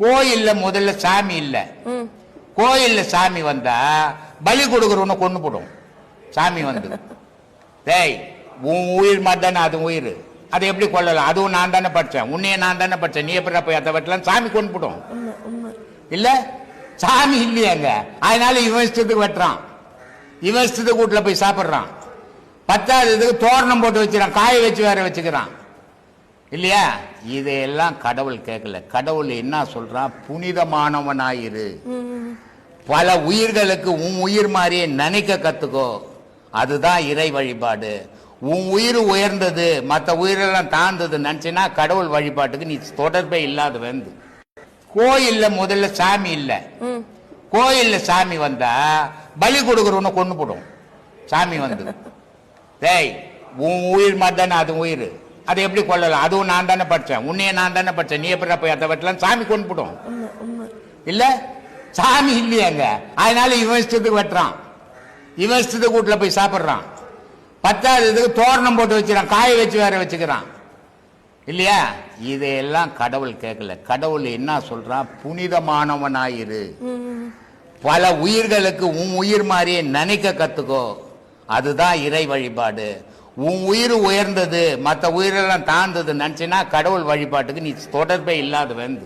கோயில்ல முதல்ல சாமி இல்ல. கோயில்ல சாமி வந்தா பலி கொடுக்கறவன கொண்டு போடும். சாமி வந்து டேய் உன் உயிர் மாதிரி தானே அது உயிர், அதை எப்படி கொள்ளலாம்? அதுவும் நான் தானே படிச்சேன், உன்னைய நான் தானே படிச்சேன், நீ எப்படி போய் அதை வெட்டலாம்? சாமி கொண்டு போடும் இல்ல. சாமி இல்லையாங்க, அதனால இவன் இஷ்டத்துக்கு வெட்டுறான், இவன் இஷ்டத்துக்கு வீட்டுல போய் சாப்பிடுறான். 10வது இதுக்கு தோரணம் போட்டு வச்சுறான், காய வச்சு வேற வச்சுக்கிறான் இல்லையா? இதையெல்லாம் கடவுள் கேட்கல. கடவுள் என்ன சொல்றான்? புனிதமானவனாயிரு, பல உயிர்களுக்கு உன் உயிர் மாதிரியே நினைக்க கத்துக்கோ, அதுதான் இறை வழிபாடு. உன் உயிர் உயர்ந்தது மற்ற உயிரெல்லாம் தாழ்ந்தது நினைச்சினா கடவுள் வழிபாட்டுக்கு நீ தொடர்பே இல்லாத வந்து. கோயில்ல முதல்ல சாமி இல்ல. கோயில்ல சாமி வந்தா பலி கொடுக்கறவன கொண்டு போடும். சாமி வந்து டேய் உன் உயிர் மாதிரி தானே அது உயிர், அதை எப்படி கொள்ளலாம்? அதுவும் நான் தானே படிச்சேன், உன்னைய நான் தானே படிச்சேன், நீ எப்படி போய் அதை வெட்டலாம்? சாமி கொண்டு போடும் இல்ல. சாமி இல்லையாங்க, அதனால இவன் இஷ்டத்துக்கு வெட்டுறான், இவன் இஷ்டத்துக்கு வீட்டுல போய் சாப்பிடுறான். 10வது இதுக்கு தோரணம் போட்டு வச்சுறான், காய வச்சு வேற வச்சுக்கிறான் இல்லையா? இதையெல்லாம் கடவுள் கேட்கல. கடவுள் என்ன சொல்றான்? புனிதமானவனாயிரு, பல உயிர்களுக்கு உன் உயிர் மாதிரியே நினைக்க கத்துக்கோ, அதுதான் இறை வழிபாடு. உன் உயிர் உயர்ந்தது மற்ற உயிரெல்லாம் தாழ்ந்தது நினைச்சினா கடவுள் வழிபாட்டுக்கு நீ தொடர்பே இல்லாத வந்து.